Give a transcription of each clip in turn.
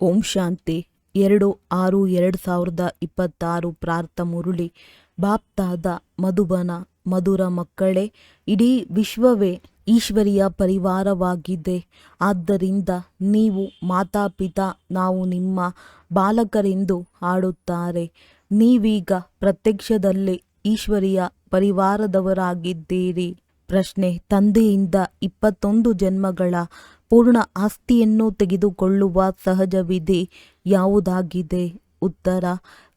ಓಂ ಶಾಂತಿ 2/6/2026 ಪ್ರಾರ್ಥ ಮುರುಳಿ ಬಾಪ್ತಾದ ಮಧುಬನ. ಮಧುರ ಮಕ್ಕಳೇ, ಇಡೀ ವಿಶ್ವವೇ ಈಶ್ವರಿಯ ಪರಿವಾರವಾಗಿದೆ. ಆದ್ದರಿಂದ ನೀವು ಮಾತಾಪಿತಾ ನಾವು ನಿಮ್ಮ ಬಾಲಕರೆಂದು ಹಾಡುತ್ತಾರೆ. ನೀವೀಗ ಪ್ರತ್ಯಕ್ಷದಲ್ಲಿ ಈಶ್ವರಿಯ ಪರಿವಾರದವರಾಗಿದ್ದೀರಿ. ಪ್ರಶ್ನೆ: ತಂದೆಯಿಂದ 21 ಜನ್ಮಗಳ ಪೂರ್ಣ ಆಸ್ತಿಯನ್ನು ತೆಗೆದುಕೊಳ್ಳುವ ಸಹಜ ವಿಧಿ ಯಾವುದಾಗಿದೆ? ಉತ್ತರ: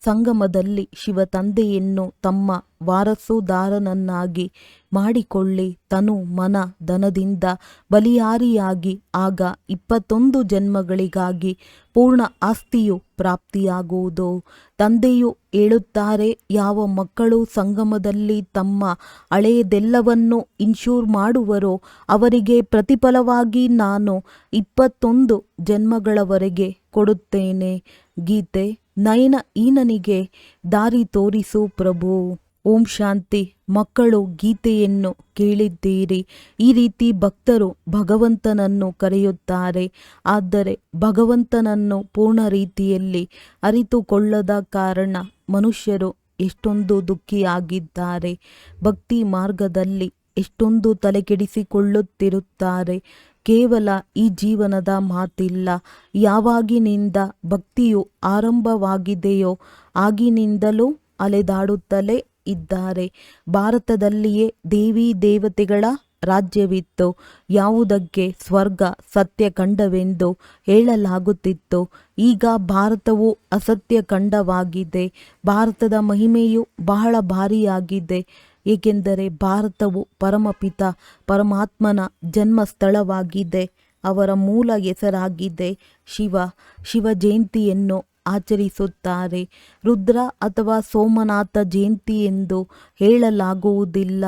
ಸಂಗಮದಲ್ಲಿ ಶಿವ ತಂದೆಯನ್ನು ತಮ್ಮ ವಾರಸುದಾರನನ್ನಾಗಿ ಮಾಡಿಕೊಳ್ಳಿ. ತನು ಮನ ಧನದಿಂದ ಬಲಿಯಾರಿಯಾಗಿ ಆಗ 21 ಜನ್ಮಗಳಿಗಾಗಿ ಪೂರ್ಣ ಆಸ್ತಿಯು ಪ್ರಾಪ್ತಿಯಾಗುವುದು. ತಂದೆಯು ಹೇಳುತ್ತಾರೆ, ಯಾವ ಮಕ್ಕಳು ಸಂಗಮದಲ್ಲಿ ತಮ್ಮ ಹಳೆಯದೆಲ್ಲವನ್ನು ಇನ್ಶೂರ್ ಮಾಡುವರೋ ಅವರಿಗೆ ಪ್ರತಿಫಲವಾಗಿ ನಾನು 21 ಜನ್ಮಗಳವರೆಗೆ ಕೊಡುತ್ತೇನೆ. ಗೀತೆ: ನಯನ ಹೀನನಿಗೆ ದಾರಿ ತೋರಿಸು ಪ್ರಭು. ಓಂ ಶಾಂತಿ. ಮಕ್ಕಳು ಗೀತೆಯನ್ನು ಕೇಳಿದ್ದೀರಿ. ಈ ರೀತಿ ಭಕ್ತರು ಭಗವಂತನನ್ನು ಕರೆಯುತ್ತಾರೆ. ಆದರೆ ಭಗವಂತನನ್ನು ಪೂರ್ಣ ರೀತಿಯಲ್ಲಿ ಅರಿತುಕೊಳ್ಳದ ಕಾರಣ ಮನುಷ್ಯರು ಎಷ್ಟೊಂದು ದುಃಖಿಯಾಗಿದ್ದಾರೆ. ಭಕ್ತಿ ಮಾರ್ಗದಲ್ಲಿ ಎಷ್ಟೊಂದು ತಲೆಕೆಡಿಸಿಕೊಳ್ಳುತ್ತಿರುತ್ತಾರೆ. ಕೇವಲ ಈ ಜೀವನದ ಮಾತಿಲ್ಲ. ಯಾವಾಗಿನಿಂದ ಭಕ್ತಿಯು ಆರಂಭವಾಗಿದೆಯೋ ಆಗಿನಿಂದಲೂ ಅಲೆದಾಡುತ್ತಲೇ ಇದ್ದಾರೆ. ಭಾರತದಲ್ಲಿಯೇ ದೇವಿ ದೇವತೆಗಳ ರಾಜ್ಯವಿತ್ತು. ಯಾವುದಕ್ಕೆ ಸ್ವರ್ಗ ಸತ್ಯಖಂಡವೆಂದು ಹೇಳಲಾಗುತ್ತಿತ್ತು. ಈಗ ಭಾರತವು ಅಸತ್ಯಖಂಡವಾಗಿದೆ. ಭಾರತದ ಮಹಿಮೆಯು ಬಹಳ ಭಾರಿಯಾಗಿದೆ. ಏಕೆಂದರೆ ಭಾರತವು ಪರಮಪಿತ ಪರಮಾತ್ಮನ ಜನ್ಮಸ್ಥಳವಾಗಿದೆ. ಅವರ ಮೂಲ ಹೆಸರಾಗಿದೆ ಶಿವ. ಶಿವ ಜಯಂತಿಯನ್ನು ಆಚರಿಸುತ್ತಾರೆ. ರುದ್ರ ಅಥವಾ ಸೋಮನಾಥ ಜಯಂತಿ ಎಂದು ಹೇಳಲಾಗುವುದಿಲ್ಲ.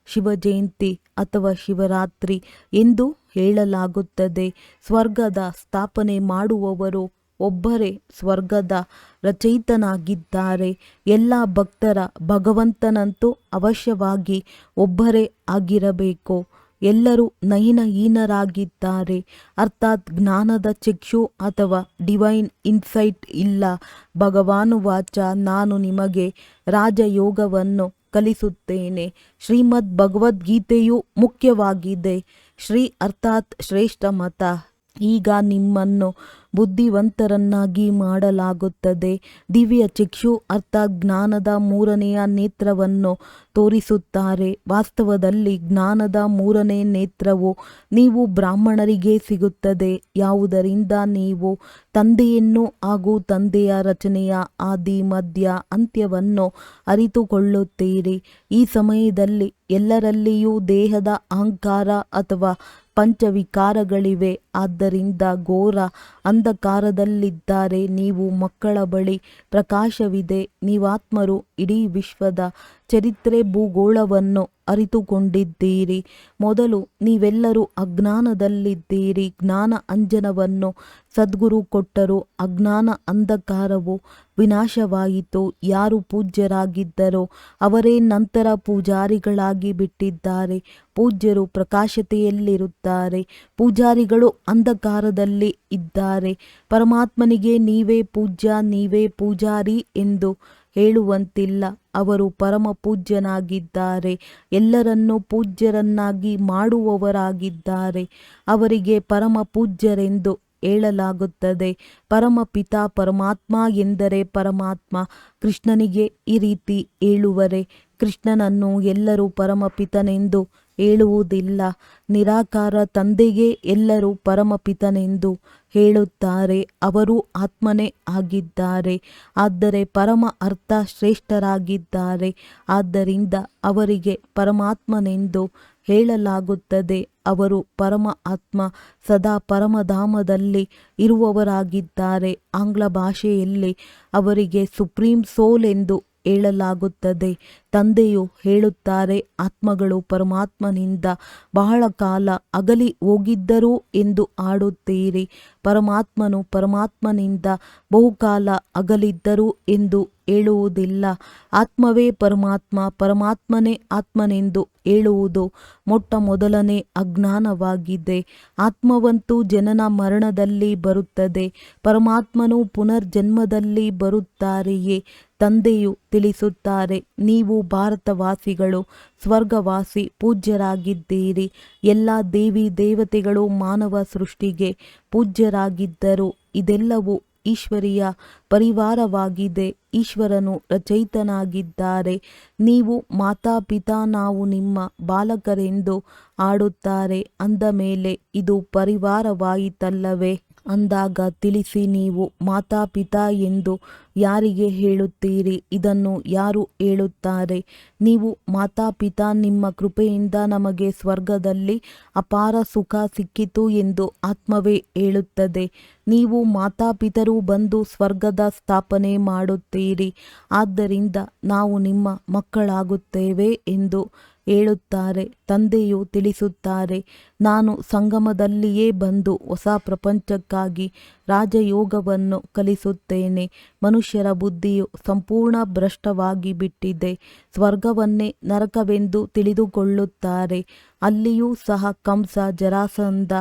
ಶಿವ ಜಯಂತಿ ಅಥವಾ ಶಿವರಾತ್ರಿ ಎಂದು ಹೇಳಲಾಗುತ್ತದೆ. ಸ್ವರ್ಗದ ಸ್ಥಾಪನೆ ಮಾಡುವವರು ಒಬ್ಬರೇ ಸ್ವರ್ಗದ ರಚಯಿತನಾಗಿದ್ದಾರೆ. ಎಲ್ಲ ಭಕ್ತರ ಭಗವಂತನಂತೂ ಅವಶ್ಯವಾಗಿ ಒಬ್ಬರೇ ಆಗಿರಬೇಕು. ಎಲ್ಲರೂ ನಯನಹೀನರಾಗಿದ್ದಾರೆ. ಅರ್ಥಾತ್ ಜ್ಞಾನದ ಚಕ್ಷು ಅಥವಾ ಡಿವೈನ್ ಇನ್ಸೈಟ್ ಇಲ್ಲ. ಭಗವಾನುವಾಚ: ನಾನು ನಿಮಗೆ ರಾಜಯೋಗವನ್ನು ಕಲಿಸುತ್ತೇನೆ. ಶ್ರೀಮದ್ ಭಗವದ್ಗೀತೆಯು ಮುಖ್ಯವಾಗಿದೆ. ಶ್ರೀ ಅರ್ಥಾತ್ ಶ್ರೇಷ್ಠ ಮತ. ಈಗ ನಿಮ್ಮನ್ನು ಬುದ್ಧಿವಂತರನ್ನಾಗಿ ಮಾಡಲಾಗುತ್ತದೆ. ದಿವ್ಯ ಚಕ್ಷು ಅರ್ಥಾತ್ ಜ್ಞಾನದ 3ನೆಯ ನೇತ್ರವನ್ನು ತೋರಿಸುತ್ತಾರೆ. ವಾಸ್ತವದಲ್ಲಿ ಜ್ಞಾನದ 3ನೇ ನೇತ್ರವು ನೀವು ಬ್ರಾಹ್ಮಣರಿಗೆ ಸಿಗುತ್ತದೆ. ಯಾವುದರಿಂದ ನೀವು ತಂದೆಯನ್ನು ಹಾಗೂ ತಂದೆಯ ರಚನೆಯ ಆದಿ ಮಧ್ಯ ಅಂತ್ಯವನ್ನು ಅರಿತುಕೊಳ್ಳುತ್ತೀರಿ. ಈ ಸಮಯದಲ್ಲಿ ಎಲ್ಲರಲ್ಲಿಯೂ ದೇಹದ ಅಹಂಕಾರ ಅಥವಾ ಪಂಚವಿಕಾರಗಳಿವೆ. ಆದ್ದರಿಂದ ಘೋರ ಅಂಧಕಾರದಲ್ಲಿದ್ದಾರೆ. ನೀವು ಮಕ್ಕಳ ಬಳಿ ಪ್ರಕಾಶವಿದೆ. ನೀವಾತ್ಮರು ಇಡೀ ವಿಶ್ವದ ಚರಿತ್ರೆ ಭೂಗೋಳವನ್ನು ಅರಿತುಕೊಂಡಿದ್ದೀರಿ. ಮೊದಲು ನೀವೆಲ್ಲರೂ ಅಜ್ಞಾನದಲ್ಲಿದ್ದೀರಿ. ಜ್ಞಾನ ಅಂಜನವನ್ನು ಸದ್ಗುರು ಕೊಟ್ಟರು. ಅಜ್ಞಾನ ಅಂಧಕಾರವು ವಿನಾಶವಾಯಿತು. ಯಾರು ಪೂಜ್ಯರಾಗಿದ್ದರೋ ಅವರೇ ನಂತರ ಪೂಜಾರಿಗಳಾಗಿ ಬಿಟ್ಟಿದ್ದಾರೆ. ಪೂಜ್ಯರು ಪ್ರಕಾಶತೆಯಲ್ಲಿರುತ್ತಾರೆ. ಪೂಜಾರಿಗಳು ಅಂಧಕಾರದಲ್ಲಿ ಇದ್ದಾರೆ. ಪರಮಾತ್ಮನಿಗೆ ನೀವೇ ಪೂಜ್ಯ, ನೀವೇ ಪೂಜಾರಿ ಎಂದು ಹೇಳುವಂತಿಲ್ಲ. ಅವರು ಪರಮ ಪೂಜ್ಯನಾಗಿದ್ದಾರೆ. ಎಲ್ಲರನ್ನೂ ಪೂಜ್ಯರನ್ನಾಗಿ ಮಾಡುವವರಾಗಿದ್ದಾರೆ. ಅವರಿಗೆ ಪರಮ ಪೂಜ್ಯರೆಂದು ಹೇಳಲಾಗುತ್ತದೆ. ಪರಮಪಿತ ಪರಮಾತ್ಮ ಎಂದರೆ ಪರಮಾತ್ಮ. ಕೃಷ್ಣನಿಗೆ ಈ ರೀತಿ ಹೇಳುವರೆ. ಕೃಷ್ಣನನ್ನು ಎಲ್ಲರೂ ಪರಮಪಿತನೆಂದು ಹೇಳುವುದಿಲ್ಲ. ನಿರಾಕಾರ ತಂದೆಗೆ ಎಲ್ಲರೂ ಪರಮಪಿತನೆಂದು ಹೇಳುತ್ತಾರೆ. ಅವರೂ ಆತ್ಮನೇ ಆಗಿದ್ದಾರೆ. ಆದರೆ ಪರಮ ಅರ್ಥ ಶ್ರೇಷ್ಠರಾಗಿದ್ದಾರೆ. ಆದ್ದರಿಂದ ಅವರಿಗೆ ಪರಮಾತ್ಮನೆಂದು ಹೇಳಲಾಗುತ್ತದೆ. ಅವರು ಪರಮ ಆತ್ಮ ಸದಾ ಪರಮಧಾಮದಲ್ಲಿ ಇರುವವರಾಗಿದ್ದಾರೆ. ಆಂಗ್ಲ ಭಾಷೆಯಲ್ಲಿ ಅವರಿಗೆ ಸುಪ್ರೀಂ ಸೋಲ್ ಎಂದು ಹೇಳಲಾಗುತ್ತದೆ. ತಂದೆಯು ಹೇಳುತ್ತಾರೆ, ಆತ್ಮಗಳು ಪರಮಾತ್ಮನಿಂದ ಬಹಳ ಕಾಲ ಅಗಲಿ ಹೋಗಿದ್ದರು ಎಂದು ಆಡುತ್ತೀರಿ. ಪರಮಾತ್ಮನು ಪರಮಾತ್ಮನಿಂದ ಬಹುಕಾಲ ಅಗಲಿದ್ದರು ಎಂದು ಹೇಳುವುದಿಲ್ಲ. ಆತ್ಮವೇ ಪರಮಾತ್ಮ, ಪರಮಾತ್ಮನೇ ಆತ್ಮನೆಂದು ಹೇಳುವುದು ಮೊಟ್ಟ ಮೊದಲನೇ ಅಜ್ಞಾನವಾಗಿದೆ. ಆತ್ಮವಂತೂ ಜನನ ಮರಣದಲ್ಲಿ ಬರುತ್ತದೆ, ಪರಮಾತ್ಮನು ಪುನರ್ಜನ್ಮದಲ್ಲಿ ಬರುತ್ತಾರೆಯೇ? ತಂದೆಯು ತಿಳಿಸುತ್ತಾರೆ, ನೀವು ಭಾರತವಾಸಿಗಳು ಸ್ವರ್ಗವಾಸಿ ಪೂಜ್ಯರಾಗಿದ್ದೀರಿ. ಎಲ್ಲ ದೇವಿ ದೇವತೆಗಳು ಮಾನವ ಸೃಷ್ಟಿಗೆ ಪೂಜ್ಯರಾಗಿದ್ದರು. ಇದೆಲ್ಲವೂ ಈಶ್ವರಿಯ ಪರಿವಾರವಾಗಿದೆ. ಈಶ್ವರನು ರಚಯಿತನಾಗಿದ್ದಾರೆ. ನೀವು ಮಾತಾಪಿತಾ ನಾವು ನಿಮ್ಮ ಬಾಲಕರೆಂದು ಆಡುತ್ತಾರೆ. ಅಂದ ಮೇಲೆ ಇದು ಪರಿವಾರವಾಯಿತಲ್ಲವೇ? ಅಂದಾಗ ತಿಳಿಸಿ, ನೀವು ಮಾತಾಪಿತಾ ಎಂದು ಯಾರಿಗೆ ಹೇಳುತ್ತೀರಿ? ಇದನ್ನು ಯಾರು ಹೇಳುತ್ತಾರೆ? ನೀವು ಮಾತಾಪಿತಾ, ನಿಮ್ಮ ಕೃಪೆಯಿಂದ ನಮಗೆ ಸ್ವರ್ಗದಲ್ಲಿ ಅಪಾರ ಸುಖ ಸಿಕ್ಕಿತು ಎಂದು ಆತ್ಮವೇ ಹೇಳುತ್ತದೆ. ನೀವು ಮಾತಾಪಿತರು ಬಂದು ಸ್ವರ್ಗದ ಸ್ಥಾಪನೆ ಮಾಡುತ್ತೀರಿ, ಆದ್ದರಿಂದ ನಾವು ನಿಮ್ಮ ಮಕ್ಕಳಾಗುತ್ತೇವೆ ಎಂದು ಹೇಳುತ್ತಾರೆ. ತಂದೆಯು ತಿಳಿಸುತ್ತಾರೆ, ನಾನು ಸಂಗಮದಲ್ಲಿಯೇ ಬಂದು ಹೊಸ ಪ್ರಪಂಚಕ್ಕಾಗಿ ರಾಜಯೋಗವನ್ನು ಕಲಿಸುತ್ತೇನೆ. ಮನುಷ್ಯರ ಬುದ್ಧಿಯು ಸಂಪೂರ್ಣ ಭ್ರಷ್ಟವಾಗಿ ಬಿಟ್ಟಿದೆ. ಸ್ವರ್ಗವನ್ನೇ ನರಕವೆಂದು ತಿಳಿದುಕೊಳ್ಳುತ್ತಾರೆ. ಅಲ್ಲಿಯೂ ಸಹ ಕಂಸ, ಜರಾಸಂಧ,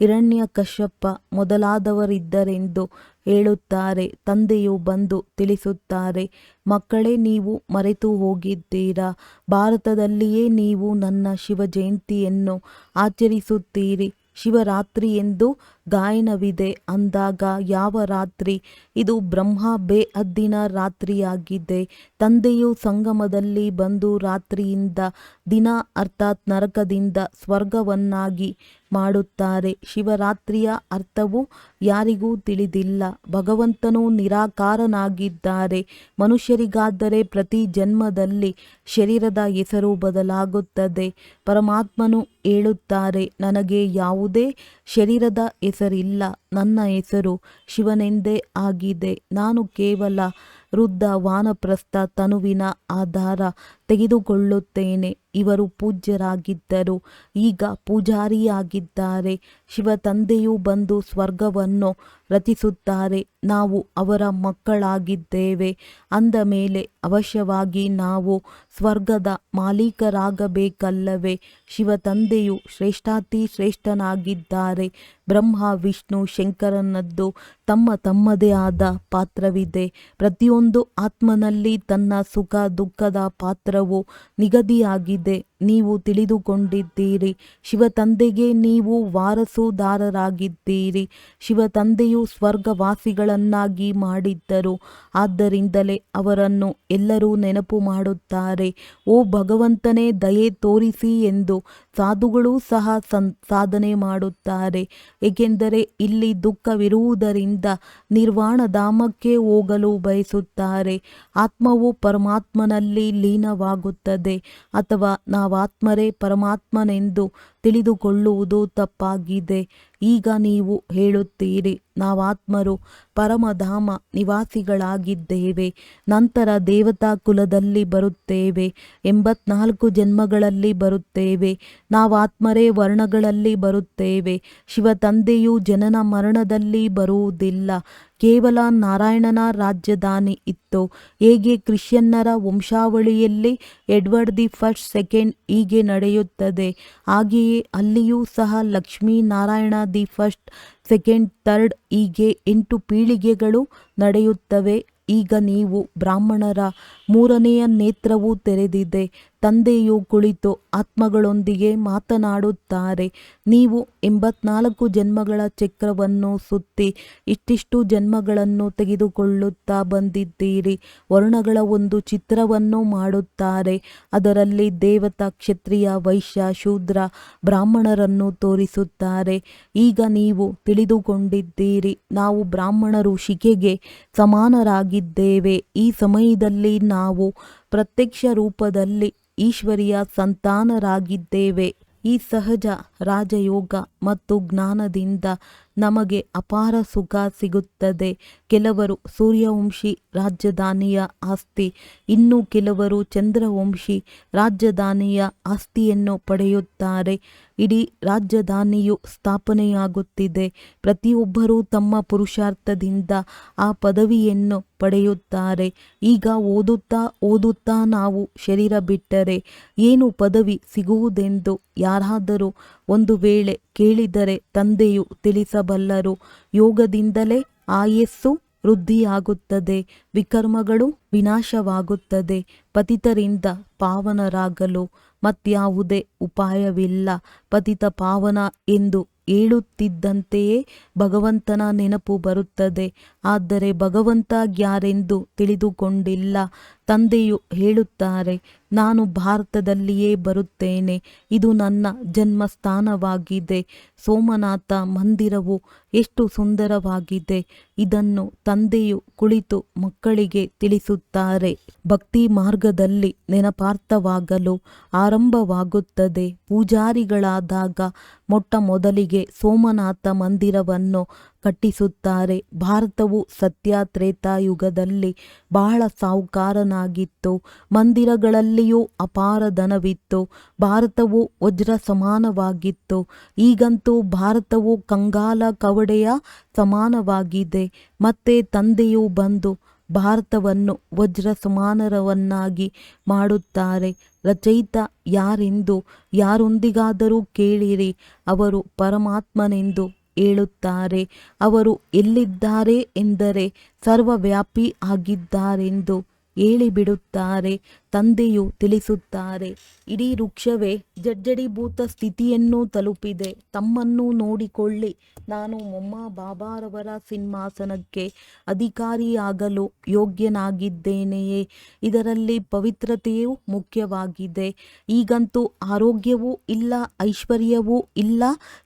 ಹಿರಣ್ಯಕಶ್ಯಪ ಮೊದಲಾದವರಿದ್ದರೆಂದು ಹೇಳುತ್ತಾರೆ. ತಂದೆಯು ಬಂದು ತಿಳಿಸುತ್ತಾರೆ, ಮಕ್ಕಳೇ, ನೀವು ಮರೆತು ಹೋಗಿದ್ದೀರಾ. ಭಾರತದಲ್ಲಿಯೇ ನೀವು ನನ್ನ ಶಿವ ಜಯಂತಿಯನ್ನು ಆಚರಿಸುತ್ತೀರಿ. ಶಿವರಾತ್ರಿ ಎಂದು ಗಾಯನವಿದೆ. ಅಂದಾಗ ಯಾವ ರಾತ್ರಿ? ಇದು ಬ್ರಹ್ಮ ಬೇಹದ್ದಿನ ರಾತ್ರಿಯಾಗಿದೆ. ತಂದೆಯು ಸಂಗಮದಲ್ಲಿ ಬಂದು ರಾತ್ರಿಯಿಂದ ದಿನ ಅರ್ಥಾತ್ ನರಕದಿಂದ ಸ್ವರ್ಗವನ್ನಾಗಿ ಮಾಡುತ್ತಾರೆ. ಶಿವರಾತ್ರಿಯ ಅರ್ಥವು ಯಾರಿಗೂ ತಿಳಿದಿಲ್ಲ. ಭಗವಂತನು ನಿರಾಕಾರನಾಗಿದ್ದಾರೆ. ಮನುಷ್ಯರಿಗಾದರೆ ಪ್ರತಿ ಜನ್ಮದಲ್ಲಿ ಶರೀರದ ಹೆಸರು ಬದಲಾಗುತ್ತದೆ. ಪರಮಾತ್ಮನು ಹೇಳುತ್ತಾರೆ, ನನಗೆ ಯಾವುದೇ ಶರೀರದ ಹೆಸರಿಲ್ಲ. ನನ್ನ ಹೆಸರು ಶಿವನೆಂದೇ ಆಗಿದೆ. ನಾನು ಕೇವಲ ವೃದ್ಧ ವಾನಪ್ರಸ್ಥ ತನುವಿನ ಆಧಾರ ತೆಗೆದುಕೊಳ್ಳುತ್ತೇನೆ. ಇವರು ಪೂಜ್ಯರಾಗಿದ್ದರು, ಈಗ ಪೂಜಾರಿಯಾಗಿದ್ದಾರೆ. ಶಿವ ತಂದೆಯು ಬಂದು ಸ್ವರ್ಗವನ್ನು ರಚಿಸುತ್ತಾರೆ. ನಾವು ಅವರ ಮಕ್ಕಳಾಗಿದ್ದೇವೆ. ಅಂದ ಮೇಲೆ ಅವಶ್ಯವಾಗಿ ನಾವು ಸ್ವರ್ಗದ ಮಾಲೀಕರಾಗಬೇಕಲ್ಲವೇ? ಶಿವ ತಂದೆಯು ಶ್ರೇಷ್ಠಾತಿ ಶ್ರೇಷ್ಠನಾಗಿದ್ದಾರೆ. ಬ್ರಹ್ಮ, ವಿಷ್ಣು, ಶಂಕರನದ್ದು ತಮ್ಮದೇ ಆದ ಪಾತ್ರವಿದೆ. ಪ್ರತಿಯೊಂದು ಆತ್ಮನಲ್ಲಿ ತನ್ನ ಸುಖ ದುಃಖದ ಪಾತ್ರವು ನಿಗದಿಯಾಗಿದೆ. ನೀವು ತಿಳಿದುಕೊಂಡಿದ್ದೀರಿ. ಶಿವ ತಂದೆಗೆ ನೀವು ವಾರಸುದಾರರಾಗಿದ್ದೀರಿ. ಶಿವ ತಂದೆಯು ಸ್ವರ್ಗವಾಸಿಗಳನ್ನಾಗಿ ಮಾಡಿದ್ದರು. ಆದ್ದರಿಂದಲೇ ಅವರನ್ನು ಎಲ್ಲರೂ ನೆನಪು ಮಾಡುತ್ತಾರೆ. ಓ ಭಗವಂತನೇ, ದಯೆ ತೋರಿಸಿ ಎಂದು ಸಾಧುಗಳೂ ಸಹ ಸಾಧನೆ ಮಾಡುತ್ತಾರೆ. ಏಕೆಂದರೆ ಇಲ್ಲಿ ದುಃಖವಿರುವುದರಿಂದ ನಿರ್ವಾಣಧಾಮಕ್ಕೆ ಹೋಗಲು ಬಯಸುತ್ತಾರೆ. ಆತ್ಮವು ಪರಮಾತ್ಮನಲ್ಲಿ ಲೀನವಾಗುತ್ತದೆ, ಅಥವಾ ನಾವಾತ್ಮರೇ ಪರಮಾತ್ಮನೆಂದು ತಿಳಿದುಕೊಳ್ಳುವುದು ತಪ್ಪಾಗಿದೆ. ಈಗ ನೀವು ಹೇಳುತ್ತೀರಿ, ನಾವಾತ್ಮರು ಪರಮಧಾಮ ನಿವಾಸಿಗಳಾಗಿದ್ದೇವೆ, ನಂತರ ದೇವತಾ ಕುಲದಲ್ಲಿ ಬರುತ್ತೇವೆ, 84 ಜನ್ಮಗಳಲ್ಲಿ ಬರುತ್ತೇವೆ, ನಾವಾತ್ಮರೇ ವರ್ಣಗಳಲ್ಲಿ ಬರುತ್ತೇವೆ. ಶಿವ ತಂದೆಯು ಜನನ ಮರಣದಲ್ಲಿ ಬರುವುದಿಲ್ಲ. ಕೇವಲ ನಾರಾಯಣನ ರಾಜಧಾನಿ ಇತ್ತು. ಹೇಗೆ ಕ್ರಿಶ್ಚಿಯನ್ನರ ವಂಶಾವಳಿಯಲ್ಲಿ ಎಡ್ವರ್ಡ್ ದಿ ಫಸ್ಟ್, ಸೆಕೆಂಡ್ ಹೀಗೆ ನಡೆಯುತ್ತದೆ, ಹಾಗೆಯೇ ಅಲ್ಲಿಯೂ ಸಹ Lakshmi Narayana the first, second, third ಹೀಗೆ 8 ಪೀಳಿಗೆಗಳು ನಡೆಯುತ್ತವೆ. ಈಗ ನೀವು ಬ್ರಾಹ್ಮಣರ 3ನೇ ನೇತ್ರವು ತೆರೆದಿದೆ. ತಂದೆಯು ಕುಳಿತು ಆತ್ಮಗಳೊಂದಿಗೆ ಮಾತನಾಡುತ್ತಾರೆ. ನೀವು 84 ಜನ್ಮಗಳ ಚಕ್ರವನ್ನು ಸುತ್ತಿ ಇಷ್ಟಿಷ್ಟು ಜನ್ಮಗಳನ್ನು ತೆಗೆದುಕೊಳ್ಳುತ್ತಾ ಬಂದಿದ್ದೀರಿ. ವರ್ಣಗಳ ಒಂದು ಚಿತ್ರವನ್ನು ಮಾಡುತ್ತಾರೆ. ಅದರಲ್ಲಿ ದೇವತಾ, ಕ್ಷತ್ರಿಯ, ವೈಶ್ಯ, ಶೂದ್ರ, ಬ್ರಾಹ್ಮಣರನ್ನು ತೋರಿಸುತ್ತಾರೆ. ಈಗ ನೀವು ತಿಳಿದುಕೊಂಡಿದ್ದೀರಿ, ನಾವು ಬ್ರಾಹ್ಮಣರು ಶಿಖೆಗೆ ಸಮಾನರಾಗಿದ್ದೇವೆ. ಈ ಸಮಯದಲ್ಲಿ ನಾವು ಪ್ರತ್ಯಕ್ಷ ರೂಪದಲ್ಲಿ ಈಶ್ವರಿಯ ಸಂತಾನರಾಗಿದ್ದೇವೆ. ಈ ಸಹಜ ರಾಜಯೋಗ ಮತ್ತು ಜ್ಞಾನದಿಂದ ನಮಗೆ ಅಪಾರ ಸುಖ ಸಿಗುತ್ತದೆ. ಕೆಲವರು ಸೂರ್ಯವಂಶಿ ರಾಜಧಾನಿಯ ಆಸ್ತಿ, ಇನ್ನು ಕೆಲವರು ಚಂದ್ರವಂಶಿ ರಾಜಧಾನಿಯ ಆಸ್ತಿಯನ್ನು ಪಡೆಯುತ್ತಾರೆ. ಇಡೀ ರಾಜಧಾನಿಯು ಸ್ಥಾಪನೆಯಾಗುತ್ತಿದೆ. ಪ್ರತಿಯೊಬ್ಬರೂ ತಮ್ಮ ಪುರುಷಾರ್ಥದಿಂದ ಆ ಪದವಿಯನ್ನು ಪಡೆಯುತ್ತಾರೆ. ಈಗ ಓದುತ್ತಾ ಓದುತ್ತಾ ನಾವು ಶರೀರ ಬಿಟ್ಟರೆ ಏನು ಪದವಿ ಸಿಗುವುದೆಂದು ಯಾರಾದರೂ ಒಂದು ವೇಳೆ ಕೇಳಿದರೆ ತಂದೆಯು ತಿಳಿಸಬಲ್ಲರು. ಯೋಗದಿಂದಲೇ ಆಯಸ್ಸು ವೃದ್ಧಿಯಾಗುತ್ತದೆ, ವಿಕರ್ಮಗಳು ವಿನಾಶವಾಗುತ್ತದೆ. ಪತಿತರಿಂದ ಪಾವನರಾಗಲು ಮತ್ಯಾವುದೇ ಉಪಾಯವಿಲ್ಲ. ಪತಿತ ಪಾವನ ಎಂದು ಹೇಳುತ್ತಿದ್ದಂತೆಯೇ ಭಗವಂತನ ನೆನಪು ಬರುತ್ತದೆ. ಆದರೆ ಭಗವಂತ ಯಾರೆಂದು ತಿಳಿದುಕೊಂಡಿಲ್ಲ. ತಂದೆಯು ಹೇಳುತ್ತಾರೆ, ನಾನು ಭಾರತದಲ್ಲಿಯೇ ಬರುತ್ತೇನೆ. ಇದು ನನ್ನ ಜನ್ಮಸ್ಥಾನವಾಗಿದೆ. ಸೋಮನಾಥ ಮಂದಿರವು ಎಷ್ಟು ಸುಂದರವಾಗಿದೆ. ಇದನ್ನು ತಂದೆಯು ಕುಳಿತು ಮಕ್ಕಳಿಗೆ ತಿಳಿಸುತ್ತಾರೆ. ಭಕ್ತಿ ಮಾರ್ಗದಲ್ಲಿ ನೆನಪಾರ್ಥವಾಗಲು ಆರಂಭವಾಗುತ್ತದೆ. ಪೂಜಾರಿಗಳಾದಾಗ ಮೊಟ್ಟ ಮೊದಲಿಗೆ ಸೋಮನಾಥ ಮಂದಿರವನ್ನು ಕಟ್ಟಿಸುತ್ತಾರೆ. ಭಾರತವು ಸತ್ಯ ತ್ರೇತಾಯುಗದಲ್ಲಿ ಬಹಳ ಸಾಹುಕಾರನಾಗಿತ್ತು. ಮಂದಿರಗಳಲ್ಲಿಯೂ ಅಪಾರ ಧನವಿತ್ತು. ಭಾರತವು ವಜ್ರ ಸಮಾನವಾಗಿತ್ತು. ಈಗಂತೂ ಭಾರತವು ಕಂಗಾಲ ಕವಡೆಯ ಸಮಾನವಾಗಿದೆ. ಮತ್ತೆ ತಂದೆಯು ಬಂದು ಭಾರತವನ್ನು ವಜ್ರ ಸಮಾನವನ್ನಾಗಿ ಮಾಡುತ್ತಾರೆ. ರಚಯಿತ ಯಾರೆಂದು ಯಾರೊಂದಿಗಾದರೂ ಕೇಳಿರಿ, ಅವರು ಪರಮಾತ್ಮನೆಂದು ಹೇಳುತ್ತಾರೆ. ಅವರು ಎಲ್ಲಿದ್ದಾರೆ ಎಂದರೆ ಸರ್ವವ್ಯಾಪಿ ಆಗಿದ್ದಾರೆಂದು ಹೇಳಿಬಿಡುತ್ತಾರೆ. ತಂದೆಯು ತಿಳಿಸುತ್ತಾರೆ, ಇಡೀ ವೃಕ್ಷವೇ ಜಡ್ಜಡೀಭೂತ ಸ್ಥಿತಿಯನ್ನು ತಲುಪಿದೆ. ತಮ್ಮನ್ನು ನೋಡಿಕೊಳ್ಳಿ. ನಾನು ಮೊಮ್ಮ ಬಾಬಾರವರ ಸಿಂಹಾಸನಕ್ಕೆ ಅಧಿಕಾರಿಯಾಗಲು ಯೋಗ್ಯನಾಗಿದ್ದೇನೆಯೇ? ಇದರಲ್ಲಿ ಪವಿತ್ರತೆಯೂ ಮುಖ್ಯವಾಗಿದೆ. ಈಗಂತೂ ಆರೋಗ್ಯವೂ ಇಲ್ಲ, ಐಶ್ವರ್ಯವೂ ಇಲ್ಲ,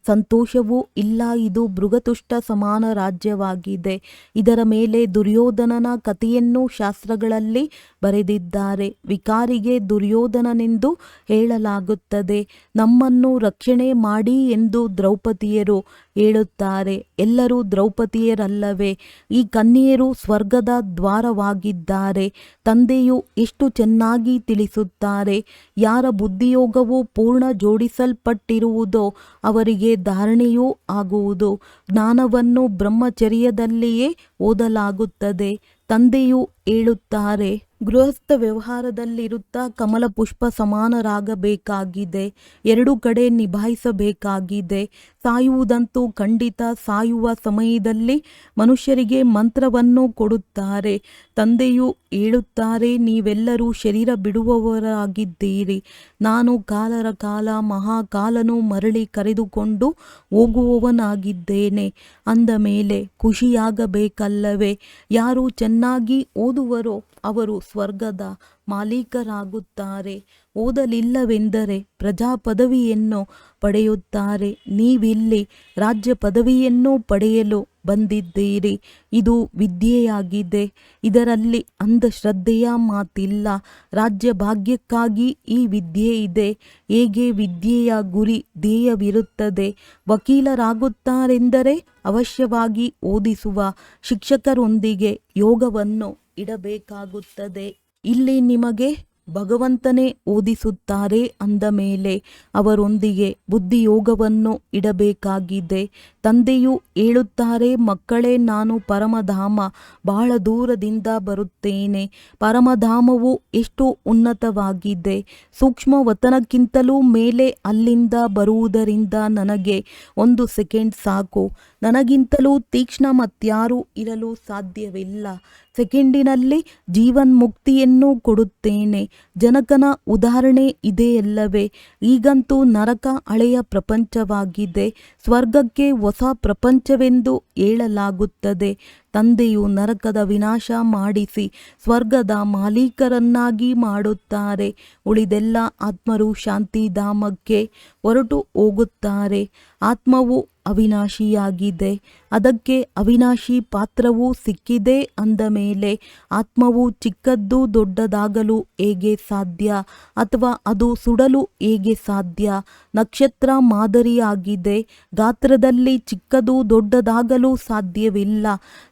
ಸಂತೋಷವೂ ಇಲ್ಲ. ಇದು ಮೃಗತುಷ್ಟ ಸಮಾನ ರಾಜ್ಯವಾಗಿದೆ. ಇದರ ಮೇಲೆ ದುರ್ಯೋಧನನ ಕಥೆಯನ್ನು ಶಾಸ್ತ್ರಗಳಲ್ಲಿ ಬರೆದಿದ್ದಾರೆ. ವಿಕಾರಿಗೆ ದುರ್ಯೋಧನನೆಂದು ಹೇಳಲಾಗುತ್ತದೆ. ನಮ್ಮನ್ನು ರಕ್ಷಣೆ ಮಾಡಿ ಎಂದು ದ್ರೌಪದಿಯರು ಹೇಳುತ್ತಾರೆ. ಎಲ್ಲರೂ ದ್ರೌಪದಿಯರಲ್ಲವೇ? ಈ ಕನ್ಯೆಯರು ಸ್ವರ್ಗದ ದ್ವಾರವಾಗಿದ್ದಾರೆ. ತಂದೆಯು ಎಷ್ಟು ಚೆನ್ನಾಗಿ ತಿಳಿಸುತ್ತಾರೆ. ಯಾರ ಬುದ್ಧಿಯೋಗವು ಪೂರ್ಣ ಜೋಡಿಸಲ್ಪಟ್ಟಿರುವುದೋ ಅವರಿಗೆ ಧಾರಣೆಯೂ ಆಗುವುದು. ಜ್ಞಾನವನ್ನು ಬ್ರಹ್ಮಚರ್ಯದಲ್ಲಿಯೇ ಓದಲಾಗುತ್ತದೆ. ತಂದೆಯು ಹೇಳುತ್ತಾರೆ, ಗೃಹಸ್ಥ ವ್ಯವಹಾರದಲ್ಲಿರುತ್ತಾ ಕಮಲ ಪುಷ್ಪ ಸಮಾನರಾಗಬೇಕಾಗಿದೆ. ಎರಡು ಕಡೆ ನಿಭಾಯಿಸಬೇಕಾಗಿದೆ. ಸಾಯುವುದಂತೂ ಖಂಡಿತ. ಸಾಯುವ ಸಮಯದಲ್ಲಿ ಮನುಷ್ಯರಿಗೆ ಮಂತ್ರವನ್ನು ಕೊಡುತ್ತಾರೆ. ತಂದೆಯು ಹೇಳುತ್ತಾರೆ, ನೀವೆಲ್ಲರೂ ಶರೀರ ಬಿಡುವವರಾಗಿದ್ದೀರಿ. ನಾನು ಕಾಲರ ಕಾಲ ಮಹಾಕಾಲನು ಮರಳಿ ಕರೆದುಕೊಂಡು ಹೋಗುವವನಾಗಿದ್ದೇನೆ. ಅಂದ ಮೇಲೆ ಖುಷಿಯಾಗಬೇಕಲ್ಲವೇ? ಯಾರು ಚೆನ್ನಾಗಿ ಓದುವರೋ ಅವರು ಸ್ವರ್ಗದ ಮಾಲೀಕರಾಗುತ್ತಾರೆ. ಓದಲಿಲ್ಲವೆಂದರೆ ಪ್ರಜಾ ಪದವಿಯನ್ನು ಪಡೆಯುತ್ತಾರೆ. ನೀವಿಲ್ಲಿ ರಾಜ್ಯ ಪದವಿಯನ್ನು ಪಡೆಯಲು ಬಂದಿದ್ದೀರಿ. ಇದು ವಿದ್ಯೆಯಾಗಿದೆ. ಇದರಲ್ಲಿ ಅಂಧಶ್ರದ್ಧೆಯ ಮಾತಿಲ್ಲ. ರಾಜ್ಯ ಭಾಗ್ಯಕ್ಕಾಗಿ ಈ ವಿದ್ಯೆ ಇದೆ. ಹೇಗೆ ವಿದ್ಯೆಯ ಗುರಿ ಧ್ಯೇಯವಿರುತ್ತದೆ. ವಕೀಲರಾಗುತ್ತಾರೆಂದರೆ ಅವಶ್ಯವಾಗಿ ಓದಿಸುವ ಶಿಕ್ಷಕರೊಂದಿಗೆ ಯೋಗವನ್ನು ಇಡಬೇಕಾಗುತ್ತದೆ. ಇಲ್ಲಿ ನಿಮಗೆ ಭಗವಂತನೇ ಓದಿಸುತ್ತಾರೆ ಅಂದ ಮೇಲೆ ಅವರೊಂದಿಗೆ ಬುದ್ಧಿಯೋಗವನ್ನು ಇಡಬೇಕಾಗಿದೆ. ತಂದೆಯು ಹೇಳುತ್ತಾರೆ, ಮಕ್ಕಳೇ, ನಾನು ಪರಮಧಾಮ ಬಹಳ ದೂರದಿಂದ ಬರುತ್ತೇನೆ. ಪರಮಧಾಮವು ಎಷ್ಟು ಉನ್ನತವಾಗಿದೆ. ಸೂಕ್ಷ್ಮ ವತನಕ್ಕಿಂತಲೂ ಮೇಲೆ ಅಲ್ಲಿಂದ ಬರುವುದರಿಂದ ನನಗೆ 1 ಸೆಕೆಂಡ್ ಸಾಕು. ನನಗಿಂತಲೂ ತೀಕ್ಷ್ಣ ಮತ್ಯಾರೂ ಇರಲು ಸಾಧ್ಯವಿಲ್ಲ. ಸೆಕೆಂಡಿನಲ್ಲಿ ಜೀವನ್ಮುಕ್ತಿಯನ್ನು ಕೊಡುತ್ತೇನೆ. ಜನಕನ ಉದಾಹರಣೆ ಇದೆಯಲ್ಲವೇ? ಈಗಂತೂ ನರಕ ಹಳೆಯ ಪ್ರಪಂಚವಾಗಿದೆ. ಸ್ವರ್ಗಕ್ಕೆ ಹೊಸ ಪ್ರಪಂಚವೆಂದು ಹೇಳಲಾಗುತ್ತದೆ. ತಂದೆಯು ನರಕದ ವಿನಾಶ ಮಾಡಿಸಿ ಸ್ವರ್ಗದ ಮಾಲೀಕರನ್ನಾಗಿ ಮಾಡುತ್ತಾರೆ. ಉಳಿದೆಲ್ಲ ಆತ್ಮರು ಶಾಂತಿಧಾಮಕ್ಕೆ ಹೊರಟು ಹೋಗುತ್ತಾರೆ. ಆತ್ಮವು ಅವಿನಾಶಿಯಾಗಿದೆ. ಅದಕ್ಕೆ ಅವಿನಾಶಿ ಪಾತ್ರವೂ ಸಿಕ್ಕಿದೆ ಅಂದ ಮೇಲೆ ಆತ್ಮವು ಚಿಕ್ಕದ್ದು ದೊಡ್ಡದಾಗಲು ಹೇಗೆ ಸಾಧ್ಯ, ಅಥವಾ ಅದು ಸುಡಲು ಹೇಗೆ ಸಾಧ್ಯ? ನಕ್ಷತ್ರ ಮಾದರಿಯಾಗಿದೆ, ಗಾತ್ರದಲ್ಲಿ ಚಿಕ್ಕದು ದೊಡ್ಡದಾಗಲು ಸಾಧ್ಯವಿಲ್ಲ.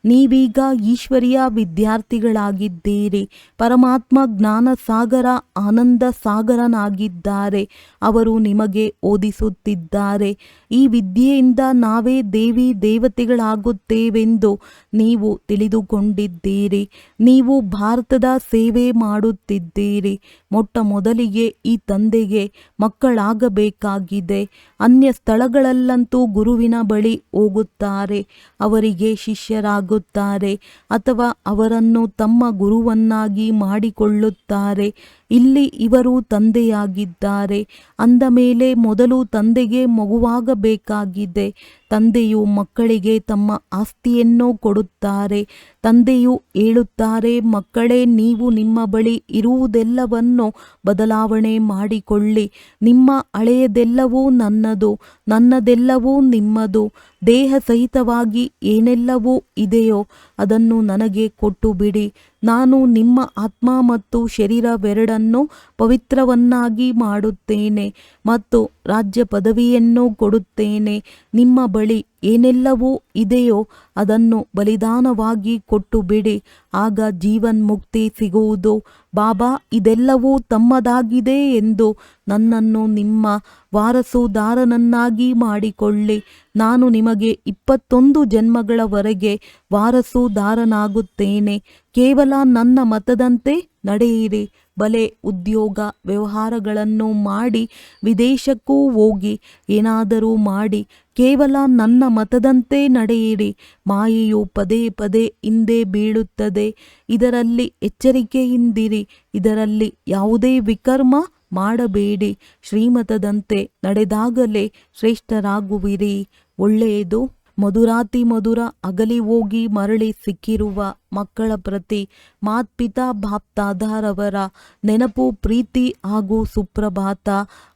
ನೀವೀಗ ಈಶ್ವರಿಯ ವಿದ್ಯಾರ್ಥಿಗಳಾಗಿದ್ದೀರಿ. ಪರಮಾತ್ಮ ಜ್ಞಾನ ಸಾಗರ, ಆನಂದ ಸಾಗರನಾಗಿದ್ದಾರೆ. ಅವರು ನಿಮಗೆ ಓದಿಸುತ್ತಿದ್ದಾರೆ. ಈ ವಿದ್ಯೆಯಿಂದ ನಾವೇ ದೇವಿ ದೇವತೆಗಳಾಗುತ್ತೇವೆಂದು ನೀವು ತಿಳಿದುಕೊಂಡಿದ್ದೀರಿ. ನೀವು ಭಾರತದ ಸೇವೆ ಮಾಡುತ್ತಿದ್ದೀರಿ. ಮೊಟ್ಟ ಮೊದಲಿಗೆ ಈ ತಂದೆಗೆ ಮಕ್ಕಳಾಗಬೇಕಾಗಿದೆ. ಅನ್ಯ ಸ್ಥಳಗಳಲ್ಲಂತೂ ಗುರುವಿನ ಬಳಿ ಹೋಗುತ್ತಾರೆ, ಅವರಿಗೆ ಶಿಷ್ಯರಾಗುತ್ತಾರೆ, ಅಥವಾ ಅವರನ್ನು ತಮ್ಮ ಗುರುವನ್ನಾಗಿ ಮಾಡಿಕೊಳ್ಳುತ್ತಾರೆ. ಇಲ್ಲಿ ಇವರು ತಂದೆಯಾಗಿದ್ದಾರೆ ಅಂದ ಮೇಲೆ ಮೊದಲು ತಂದೆಗೆ ಮಗುವಾಗಬೇಕಾಗಿದೆ. ತಂದೆಯು ಮಕ್ಕಳಿಗೆ ತಮ್ಮ ಆಸ್ತಿಯನ್ನು ಕೊಡುತ್ತಾರೆ. ತಂದೆಯು ಹೇಳುತ್ತಾರೆ, ಮಕ್ಕಳೇ, ನೀವು ನಿಮ್ಮ ಬಳಿ ಇರುವುದೆಲ್ಲವನ್ನು ಬದಲಾವಣೆ ಮಾಡಿಕೊಳ್ಳಿ. ನಿಮ್ಮ ಹಳೆಯದೆಲ್ಲವೂ ನನ್ನದು, ನನ್ನದೆಲ್ಲವೂ ನಿಮ್ಮದು. ದೇಹ ಸಹಿತವಾಗಿ ಏನೆಲ್ಲವೂ ಇದೆಯೋ ಅದನ್ನು ನನಗೆ ಕೊಟ್ಟು ಬಿಡಿ. ನಾನು ನಿಮ್ಮ ಆತ್ಮ ಮತ್ತು ಶರೀರವೆರಡನ್ನು ಪವಿತ್ರವನ್ನಾಗಿ ಮಾಡುತ್ತೇನೆ ಮತ್ತು ರಾಜ್ಯ ಪದವಿಯನ್ನು ಕೊಡುತ್ತೇನೆ. ನಿಮ್ಮ ಬಳಿ ಏನೆಲ್ಲವೂ ಇದೆಯೋ ಅದನ್ನು ಬಲಿದಾನವಾಗಿ ಕೊಟ್ಟು ಬಿಡಿ, ಆಗ ಜೀವನ್ಮುಕ್ತಿ ಸಿಗುವುದು. ಬಾಬಾ, ಇದೆಲ್ಲವೂ ತಮ್ಮದಾಗಿದೆ ಎಂದು ನನ್ನನ್ನು ನಿಮ್ಮ ವಾರಸುದಾರನನ್ನಾಗಿ ಮಾಡಿಕೊಳ್ಳಿ. ನಾನು ನಿಮಗೆ 21 ಜನ್ಮಗಳವರೆಗೆ ವಾರಸುದಾರನಾಗುತ್ತೇನೆ. ಕೇವಲ ನನ್ನ ಮತದಂತೆ ನಡೆಯಿರಿ. ಬಲೆ ಉದ್ಯೋಗ ವ್ಯವಹಾರಗಳನ್ನು ಮಾಡಿ, ವಿದೇಶಕ್ಕೂ ಹೋಗಿ, ಏನಾದರೂ ಮಾಡಿ, ಕೇವಲ ನನ್ನ ಮತದಂತೆ ನಡೆಯಿರಿ. ಮಾಯೆಯು ಪದೇ ಪದೇ ಹಿಂದೆ ಬೀಳುತ್ತದೆ. ಇದರಲ್ಲಿ ಎಚ್ಚರಿಕೆಯಿಂದಿರಿ. ಇದರಲ್ಲಿ ಯಾವುದೇ ವಿಕರ್ಮ ಮಾಡಬೇಡಿ. ಶ್ರೀಮತದಂತೆ ನಡೆದಾಗಲೇ ಶ್ರೇಷ್ಠರಾಗುವಿರಿ. ಒಳ್ಳೆಯದು. ಮಧುರಾತಿ ಮಧುರ ಅಗಲಿ ಹೋಗಿ ಮರಳಿ ಸಿಕ್ಕಿರುವ ಮಕ್ಕಳ ಪ್ರತಿ ಮಾತ್ಪಿತಾ ಬಾಪ್ದಾದಾರವರ ನೆನಪು, ಪ್ರೀತಿ ಹಾಗೂ ಸುಪ್ರಭಾತ.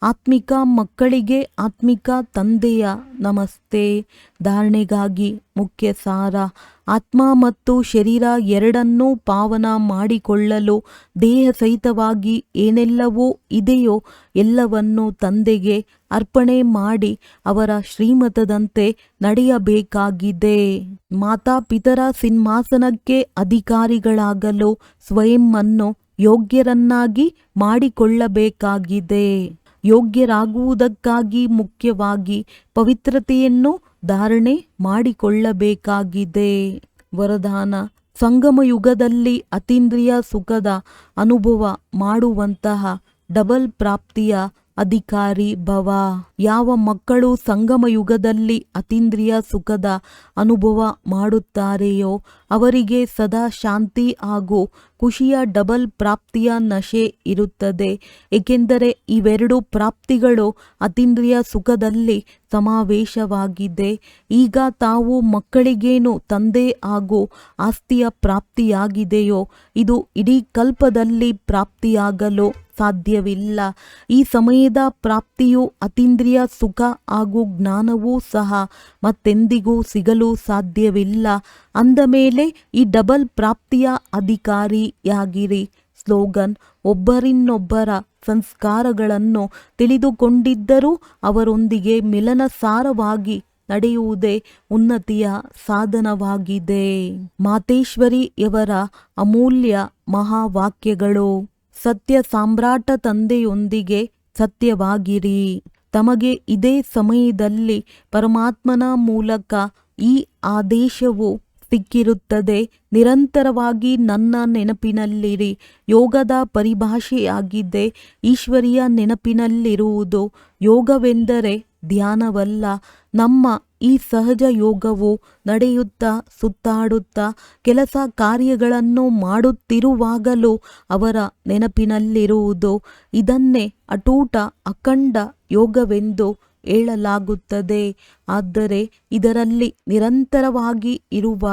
ಆತ್ಮಿಕ ಮಕ್ಕಳಿಗೆ ಆತ್ಮಿಕ ತಂದೆಯ ನಮಸ್ತೆ. ಧಾರಣೆಗಾಗಿ ಮುಖ್ಯ ಸಾರ: ಆತ್ಮ ಮತ್ತು ಶರೀರ ಎರಡನ್ನೂ ಪಾವನ ಮಾಡಿಕೊಳ್ಳಲು ದೇಹ ಸಹಿತವಾಗಿ ಏನೆಲ್ಲವೂ ಇದೆಯೋ ಎಲ್ಲವನ್ನೂ ತಂದೆಗೆ ಅರ್ಪಣೆ ಮಾಡಿ ಅವರ ಶ್ರೀಮತದಂತೆ ನಡೆಯಬೇಕಾಗಿದೆ. ಮಾತಾಪಿತರ ಸಿಂಹಾಸನಕ್ಕೆ ಅಧಿಕಾರಿಗಳಾಗಲು ಸ್ವಯಂವನ್ನು ಯೋಗ್ಯರನ್ನಾಗಿ ಮಾಡಿಕೊಳ್ಳಬೇಕಾಗಿದೆ. ಯೋಗ್ಯರಾಗುವುದಕ್ಕಾಗಿ ಮುಖ್ಯವಾಗಿ ಪವಿತ್ರತೆಯನ್ನು ಧಾರಣೆ ಮಾಡಿಕೊಳ್ಳಬೇಕಾಗಿದೆ. ವರದಾನ: ಸಂಗಮ ಯುಗದಲ್ಲಿ ಅತೀಂದ್ರಿಯ ಸುಖದ ಅನುಭವ ಮಾಡುವಂತಹ ಡಬಲ್ ಪ್ರಾಪ್ತಿಯ ಅಧಿಕಾರಿ ಭವ. ಯಾವ ಮಕ್ಕಳು ಸಂಗಮ ಯುಗದಲ್ಲಿ ಅತೀಂದ್ರಿಯ ಸುಖದ ಅನುಭವ ಮಾಡುತ್ತಾರೆಯೋ ಅವರಿಗೆ ಸದಾ ಶಾಂತಿ ಹಾಗೂ ಖುಷಿಯ ಡಬಲ್ ಪ್ರಾಪ್ತಿಯ ನಶೆ ಇರುತ್ತದೆ. ಏಕೆಂದರೆ ಇವೆರಡು ಪ್ರಾಪ್ತಿಗಳು ಅತೀಂದ್ರಿಯ ಸುಖದಲ್ಲಿ ಸಮಾವೇಶವಾಗಿದೆ. ಈಗ ತಾವು ಮಕ್ಕಳಿಗೇನು ತಂದೆ ಹಾಗೂ ಆಸ್ತಿಯ ಪ್ರಾಪ್ತಿಯಾಗಿದೆಯೋ ಇದು ಇಡೀ ಕಲ್ಪದಲ್ಲಿ ಪ್ರಾಪ್ತಿಯಾಗಲು ಸಾಧ್ಯವಿಲ್ಲ. ಈ ಸಮಯದ ಪ್ರಾಪ್ತಿಯು ಅತೀಂದ್ರಿಯ ಸುಖ ಹಾಗೂ ಜ್ಞಾನವೂ ಸಹ ಮತ್ತೆಂದಿಗೂ ಸಿಗಲು ಸಾಧ್ಯವಿಲ್ಲ. ಅಂದ ಮೇಲೆ ಈ ಡಬಲ್ ಪ್ರಾಪ್ತಿಯ ಅಧಿಕಾರಿಯಾಗಿರಿ. ಸ್ಲೋಗನ್: ಒಬ್ಬರಿನ್ನೊಬ್ಬರ ಸಂಸ್ಕಾರಗಳನ್ನು ತಿಳಿದುಕೊಂಡಿದ್ದರೂ ಅವರೊಂದಿಗೆ ಮಿಲನಸಾರವಾಗಿ ನಡೆಯುವುದೇ ಉನ್ನತಿಯ ಸಾಧನವಾಗಿದೆ. ಮಾತೇಶ್ವರಿಯವರ ಅಮೂಲ್ಯ ಮಹಾವಾಕ್ಯಗಳು: ಸತ್ಯ ಸಾಮ್ರಾಟ ತಂದೆಯೊಂದಿಗೆ ಸತ್ಯವಾಗಿರಿ. ತಮಗೆ ಇದೇ ಸಮಯದಲ್ಲಿ ಪರಮಾತ್ಮನ ಮೂಲಕ ಈ ಆದೇಶವು ಸಿಕ್ಕಿರುತ್ತದೆ: ನಿರಂತರವಾಗಿ ನನ್ನ ನೆನಪಿನಲ್ಲಿರಿ. ಯೋಗದ ಪರಿಭಾಷೆಯಾಗಿದೆ ಈಶ್ವರಿಯ ನೆನಪಿನಲ್ಲಿರುವುದು. ಯೋಗವೆಂದರೆ ಧ್ಯಾನವಲ್ಲ. ನಮ್ಮ ಈ ಸಹಜ ಯೋಗವು ನಡೆಯುತ್ತಾ ಸುತ್ತಾಡುತ್ತಾ ಕೆಲಸ ಕಾರ್ಯಗಳನ್ನು ಮಾಡುತ್ತಿರುವಾಗಲೂ ಅವರ ನೆನಪಿನಲ್ಲಿರುವುದು. ಇದನ್ನೇ ಅಟೂಟ ಅಖಂಡ ಯೋಗವೆಂದು ಹೇಳಲಾಗುತ್ತದೆ. ಆದರೆ ಇದರಲ್ಲಿ ನಿರಂತರವಾಗಿ ಇರುವ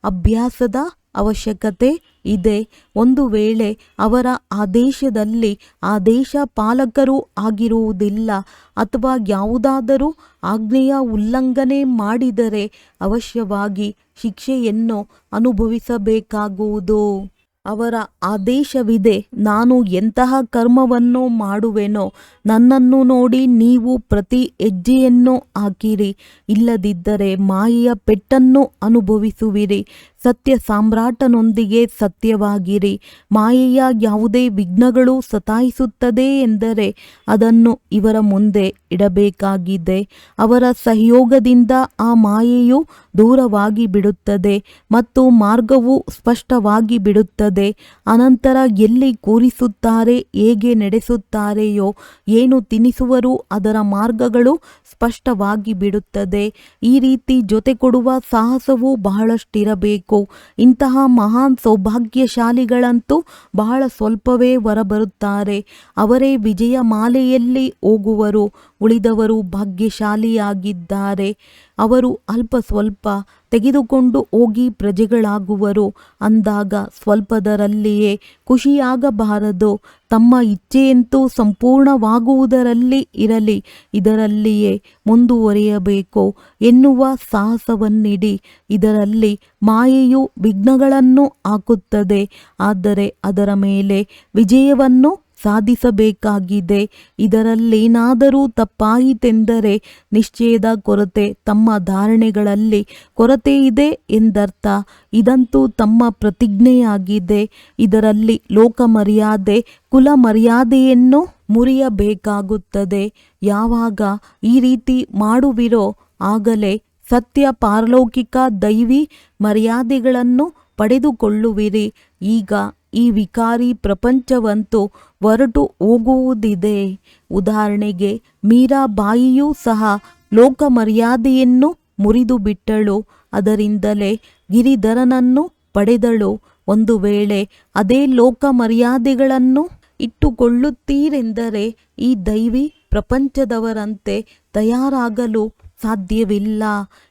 ಅಭ್ಯಾಸದ ಅವಶ್ಯಕತೆ ಇದೆ. ಒಂದು ವೇಳೆ ಅವರ ಆದೇಶದಲ್ಲಿ ಆದೇಶ ಪಾಲಕರು ಆಗಿರುವುದಿಲ್ಲ ಅಥವಾ ಯಾವುದಾದರೂ ಆಜ್ಞೆಯ ಉಲ್ಲಂಘನೆ ಮಾಡಿದರೆ ಅವಶ್ಯವಾಗಿ ಶಿಕ್ಷೆಯನ್ನು ಅನುಭವಿಸಬೇಕಾಗುವುದು. ಅವರ ಆದೇಶವಿದೆ, ನಾನು ಎಂತಹ ಕರ್ಮವನ್ನು ಮಾಡುವೆನೋ ನನ್ನನ್ನು ನೋಡಿ ನೀವು ಪ್ರತಿ ಹೆಜ್ಜೆಯನ್ನು ಹಾಕಿರಿ, ಇಲ್ಲದಿದ್ದರೆ ಮಾಯೆಯ ಪೆಟ್ಟನ್ನು ಅನುಭವಿಸುವಿರಿ. ಸತ್ಯ ಸಾಮ್ರಾಟನೊಂದಿಗೆ ಸತ್ಯವಾಗಿರಿ. ಮಾಯೆಯ ಯಾವುದೇ ವಿಘ್ನಗಳು ಸತಾಯಿಸುತ್ತದೆ ಎಂದರೆ ಅದನ್ನು ಇವರ ಮುಂದೆ ಇಡಬೇಕಾಗಿದೆ. ಅವರ ಸಹಯೋಗದಿಂದ ಆ ಮಾಯೆಯು ದೂರವಾಗಿ ಬಿಡುತ್ತದೆ ಮತ್ತು ಮಾರ್ಗವು ಸ್ಪಷ್ಟವಾಗಿ ಬಿಡುತ್ತದೆ. ಅನಂತರ ಎಲ್ಲಿ ಕೂರಿಸುತ್ತಾರೆ, ಹೇಗೆ ನಡೆಸುತ್ತಾರೆಯೋ, ಏನು ತಿನ್ನಿಸುವರು, ಅದರ ಮಾರ್ಗಗಳು ಸ್ಪಷ್ಟವಾಗಿ ಬಿಡುತ್ತದೆ. ಈ ರೀತಿ ಜೊತೆ ಕೊಡುವ ಸಾಹಸವು ಬಹಳಷ್ಟಿರಬೇಕು. ಇಂತಹ ಮಹಾನ್ ಸೌಭಾಗ್ಯಶಾಲಿಗಳಂತೂ ಬಹಳ ಸ್ವಲ್ಪವೇ ಹೊರಬರುತ್ತಾರೆ. ಅವರೇ ವಿಜಯ ಮಾಲೆಯಲ್ಲಿ ಹೋಗುವರು. ಉಳಿದವರು ಭಾಗ್ಯಶಾಲಿಯಾಗಿದ್ದಾರೆ. ಅವರು ಅಲ್ಪ ಸ್ವಲ್ಪ ತೆಗೆದುಕೊಂಡು ಹೋಗಿ ಪ್ರಜೆಗಳಾಗುವರು. ಅಂದಾಗ ಸ್ವಲ್ಪದರಲ್ಲಿಯೇ ಖುಷಿಯಾಗಬಾರದು. ತಮ್ಮ ಇಚ್ಛೆಯಂತೂ ಸಂಪೂರ್ಣವಾಗುವುದರಲ್ಲಿ ಇರಲಿ, ಇದರಲ್ಲಿಯೇ ಮುಂದುವರಿಯಬೇಕು ಎನ್ನುವ ಸಾಹಸವನ್ನಿಡಿ. ಇದರಲ್ಲಿ ಮಾಯೆಯು ವಿಘ್ನಗಳನ್ನು ಹಾಕುತ್ತದೆ, ಆದರೆ ಅದರ ಮೇಲೆ ವಿಜಯವನ್ನು ಸಾಧಿಸಬೇಕಾಗಿದೆ. ಇದರಲ್ಲೇನಾದರೂ ತಪ್ಪಾಯಿತೆಂದರೆ ನಿಶ್ಚಯದ ಕೊರತೆ, ತಮ್ಮ ಧಾರಣೆಗಳಲ್ಲಿ ಕೊರತೆ ಇದೆ ಎಂದರ್ಥ. ಇದಂತೂ ತಮ್ಮ ಪ್ರತಿಜ್ಞೆಯಾಗಿದೆ. ಇದರಲ್ಲಿ ಲೋಕ ಮರ್ಯಾದೆ, ಕುಲ ಮರ್ಯಾದೆಯನ್ನು ಮುರಿಯಬೇಕಾಗುತ್ತದೆ. ಯಾವಾಗ ಈ ರೀತಿ ಮಾಡುವಿರೋ ಆಗಲೇ ಸತ್ಯ ಪಾರಲೌಕಿಕ ದೈವಿ ಮರ್ಯಾದೆಗಳನ್ನು ಪಡೆದುಕೊಳ್ಳುವಿರಿ. ಈಗ ಈ ವಿಕಾರಿ ಪ್ರಪಂಚವಂತೂ ಹೊರಟು ಹೋಗುವುದಿದೆ. ಉದಾಹರಣೆಗೆ ಮೀರಾಬಾಯಿಯೂ ಸಹ ಲೋಕ ಮರ್ಯಾದೆಯನ್ನು ಮುರಿದು ಬಿಟ್ಟಳು. ಅದರಿಂದಲೇ ಗಿರಿಧರನನ್ನು ಪಡೆದಳು. ಒಂದು ವೇಳೆ ಅದೇ ಲೋಕ ಮರ್ಯಾದೆಗಳನ್ನು ಇಟ್ಟುಕೊಳ್ಳುತ್ತೀರೆಂದರೆ ಈ ದೈವಿ ಪ್ರಪಂಚದವರಂತೆ ತಯಾರಾಗಲು ಸಾಧ್ಯವಿಲ್ಲ.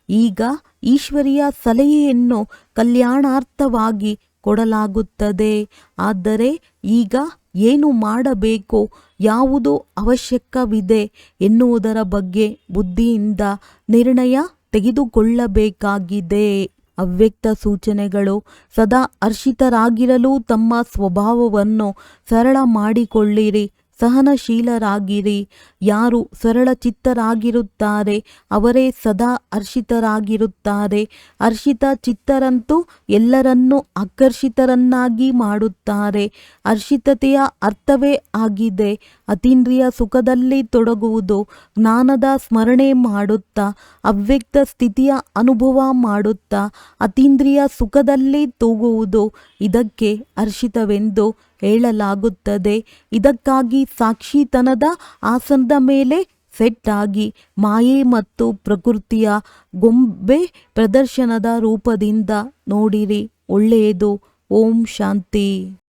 ಈಗ ಈಶ್ವರಿಯ ಸಲಹೆಯನ್ನು ಕಲ್ಯಾಣಾರ್ಥವಾಗಿ ಕೊಡಲಾಗುತ್ತದೆ. ಆದರೆ ಈಗ ಏನು ಮಾಡಬೇಕು, ಯಾವುದು ಅವಶ್ಯಕವಿದೆ ಎನ್ನುವುದರ ಬಗ್ಗೆ ಬುದ್ಧಿಯಿಂದ ನಿರ್ಣಯ ತೆಗೆದುಕೊಳ್ಳಬೇಕಾಗಿದೆ. ಅವ್ಯಕ್ತ ಸೂಚನೆಗಳು. ಸದಾ ಹರ್ಷಿತರಾಗಿರಲು ತಮ್ಮ ಸ್ವಭಾವವನ್ನು ಸರಳ ಮಾಡಿಕೊಳ್ಳಿರಿ. ಸಹನಶೀಲರಾಗಿರಿ. ಯಾರು ಸರಳ ಚಿತ್ತರಾಗಿರುತ್ತಾರೆ ಅವರೇ ಸದಾ ಹರ್ಷಿತರಾಗಿರುತ್ತಾರೆ. ಹರ್ಷಿತ ಚಿತ್ತರಂತೂ ಎಲ್ಲರನ್ನೂ ಆಕರ್ಷಿತರನ್ನಾಗಿ ಮಾಡುತ್ತಾರೆ. ಹರ್ಷಿತತೆಯ ಅರ್ಥವೇ ಆಗಿದೆ ಅತೀಂದ್ರಿಯ ಸುಖದಲ್ಲಿ ತೊಡಗುವುದು. ಜ್ಞಾನದ ಸ್ಮರಣೆ ಮಾಡುತ್ತಾ ಅವ್ಯಕ್ತ ಸ್ಥಿತಿಯ ಅನುಭವ ಮಾಡುತ್ತಾ ಅತೀಂದ್ರಿಯ ಸುಖದಲ್ಲಿ ತೂಗುವುದು. ಇದಕ್ಕೆ ಹರ್ಷಿತವೆಂದು ಹೇಳಲಾಗುತ್ತದೆ. ಇದಕ್ಕಾಗಿ ಸಾಕ್ಷಿತನದ ಆಸನದ ಮೇಲೆ ಸೆಟ್ ಆಗಿ ಮಾಯೆ ಮತ್ತು ಪ್ರಕೃತಿಯ ಗೊಂಬೆ ಪ್ರದರ್ಶನದ ರೂಪದಿಂದ ನೋಡಿರಿ. ಒಳ್ಳೆಯದು. ಓಂ ಶಾಂತಿ.